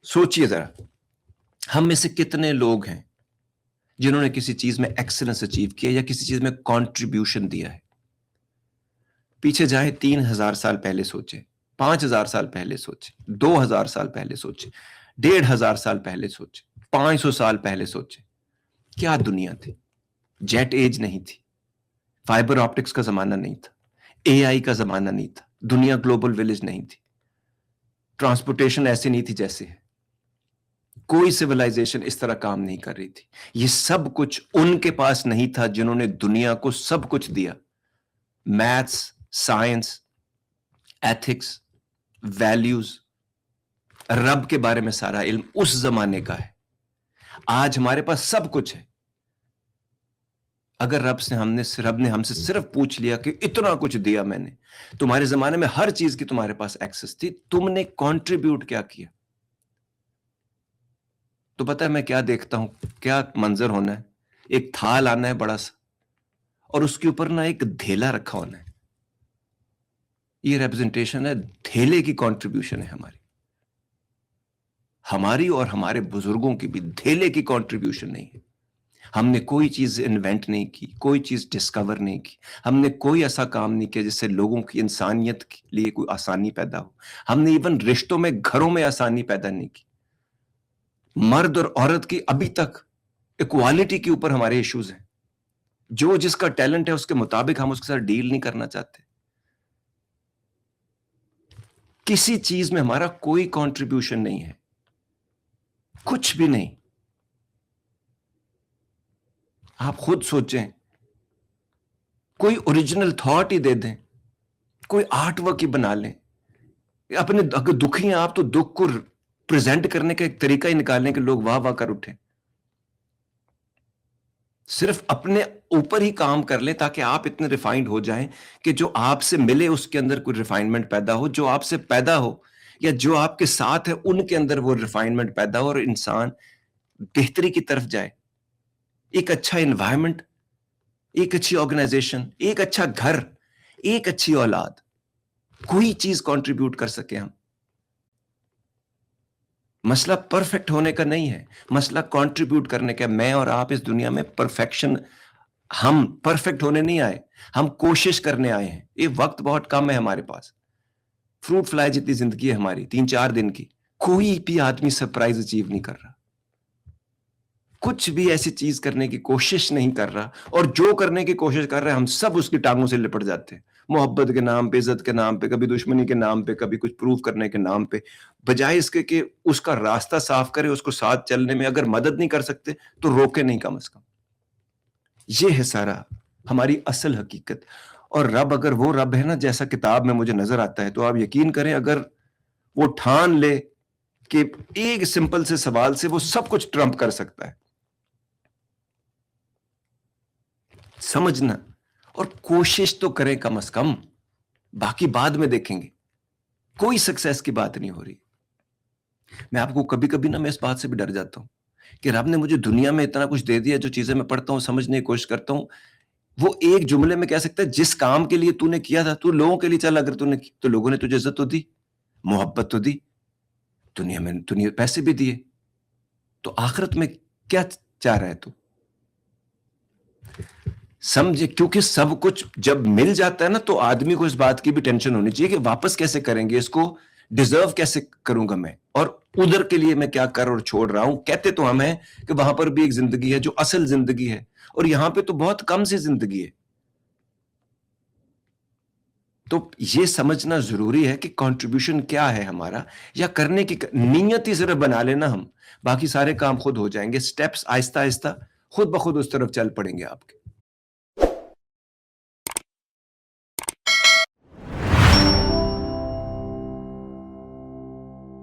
سوچئے ذرا، ہم میں سے کتنے لوگ ہیں جنہوں نے کسی چیز میں ایکسلنس اچیو کیا یا کسی چیز میں کانٹریبیوشن دیا ہے؟ پیچھے جائیں، 3000 سال پہلے سوچیں، 5000 سال پہلے سوچیں، 2000 سال پہلے سوچیں، 1500 سال پہلے سوچیں، 500 سال پہلے سوچیں. کیا دنیا تھی؟ جیٹ ایج نہیں تھی، فائبر آپٹکس کا زمانہ نہیں تھا، اے آئی کا زمانہ نہیں تھا، دنیا گلوبل ولیج نہیں تھی، ٹرانسپورٹیشن ایسی نہیں تھی جیسے ہے، کوئی سیولائزیشن اس طرح کام نہیں کر رہی تھی. یہ سب کچھ ان کے پاس نہیں تھا جنہوں نے دنیا کو سب کچھ دیا. میتھس، سائنس، ایتھکس، ویلیوز، رب کے بارے میں سارا علم اس زمانے کا ہے. آج ہمارے پاس سب کچھ ہے. اگر رب نے ہم سے صرف پوچھ لیا کہ اتنا کچھ دیا میں نے، تمہارے زمانے میں ہر چیز کی تمہارے پاس ایکسس تھی، تم نے کنٹریبیوٹ کیا کیا؟ تو پتہ ہے میں کیا دیکھتا ہوں، کیا منظر ہونا ہے؟ ایک تھال آنا ہے بڑا سا، اور اس کے اوپر نا ایک دھیلا رکھا ہونا ہے. یہ ریپرزنٹیشن ہے دھیلے کی، کنٹریبیوشن ہے ہماری اور ہمارے بزرگوں کی بھی دھیلے کی کنٹریبیوشن نہیں ہے. ہم نے کوئی چیز انوینٹ نہیں کی، کوئی چیز ڈسکور نہیں کی، ہم نے کوئی ایسا کام نہیں کیا جس سے لوگوں کی انسانیت کے لیے کوئی آسانی پیدا ہو. ہم نے ایون رشتوں میں، گھروں میں آسانی پیدا نہیں کی. مرد اور عورت کی ابھی تک ایکوالٹی کے اوپر ہمارے ایشوز ہیں. جو جس کا ٹیلنٹ ہے اس کے مطابق ہم اس کے ساتھ ڈیل نہیں کرنا چاہتے. کسی چیز میں ہمارا کوئی کنٹریبیوشن نہیں ہے، کچھ بھی نہیں. آپ خود سوچیں، کوئی اوریجنل تھاٹ ہی دے دیں، کوئی آرٹ ورک ہی بنا لیں. اپنے اگر دکھی ہیں آپ تو دکھ کو پریزنٹ کرنے کا ایک طریقہ ہی نکالیں کہ لوگ واہ واہ کر اٹھیں. صرف اپنے اوپر ہی کام کر لیں تاکہ آپ اتنے ریفائنڈ ہو جائیں کہ جو آپ سے ملے اس کے اندر کوئی ریفائنمنٹ پیدا ہو، جو آپ سے پیدا ہو یا جو آپ کے ساتھ ہے ان کے اندر وہ ریفائنمنٹ پیدا ہو، اور انسان بہتری کی طرف جائے. ایک اچھا انوائرمنٹ، ایک اچھی آرگنائزیشن، ایک اچھا گھر، ایک اچھی اولاد، کوئی چیز کنٹریبیوٹ کر سکے ہم. مسئلہ پرفیکٹ ہونے کا نہیں ہے، مسئلہ کنٹریبیوٹ کرنے کا. میں اور آپ اس دنیا میں پرفیکشن، ہم پرفیکٹ ہونے نہیں آئے، ہم کوشش کرنے آئے ہیں. یہ وقت بہت کم ہے ہمارے پاس. فروٹ فلائی جتنی زندگی ہے ہماری، 3-4 دن کی. کوئی بھی آدمی سرپرائز اچیو نہیں کر رہا، کچھ بھی ایسی چیز کرنے کی کوشش نہیں کر رہا، اور جو کرنے کی کوشش کر رہے ہیں ہم سب اس کی ٹانگوں سے لپٹ جاتے ہیں. محبت کے نام پہ، عزت کے نام پہ، کبھی دشمنی کے نام پہ، کبھی کچھ پروف کرنے کے نام پہ. بجائے اس کے کہ اس کا راستہ صاف کرے، اس کو ساتھ چلنے میں اگر مدد نہیں کر سکتے تو روکے نہیں کم از کم. یہ ہے سارا ہماری اصل حقیقت. اور رب اگر وہ رب ہے نا جیسا کتاب میں مجھے نظر آتا ہے، تو آپ یقین کریں اگر وہ ٹھان لے کہ ایک سمپل سے سوال سے وہ سب کچھ ٹرمپ کر سکتا ہے. سمجھنا اور کوشش تو کریں کم از کم، باقی بعد میں دیکھیں گے. کوئی سکسیس کی بات نہیں ہو رہی. میں آپ کو کبھی کبھی نا میں اس بات سے بھی ڈر جاتا ہوں کہ رب نے مجھے دنیا میں اتنا کچھ دے دیا، جو چیزیں میں پڑھتا ہوں، سمجھنے کی کوشش کرتا ہوں، وہ ایک جملے میں کہہ سکتا ہے جس کام کے لیے تو نے کیا تھا، تو لوگوں کے لیے چل، اگر تو نے تو لوگوں نے تجھے عزت تو دی، محبت تو دی، دنیا میں پیسے بھی دیے، تو آخرت میں کیا چاہ رہا ہے تو؟ سمجھے، کیونکہ سب کچھ جب مل جاتا ہے نا تو آدمی کو اس بات کی بھی ٹینشن ہونی چاہیے کہ واپس کیسے کریں گے اس کو، ڈیزرو کیسے کروں گا میں، اور ادھر کے لیے میں کیا کر اور چھوڑ رہا ہوں. کہتے تو ہم ہیں کہ وہاں پر بھی ایک زندگی ہے جو اصل زندگی ہے، اور یہاں پہ تو بہت کم سی زندگی ہے. تو یہ سمجھنا ضروری ہے کہ کنٹریبیوشن کیا ہے ہمارا، یا کرنے کی نیت ہی صرف بنا لینا ہم، باقی سارے کام خود ہو جائیں گے. سٹیپس آہستہ آہستہ خود بخود اس طرف چل پڑیں گے آپ کے.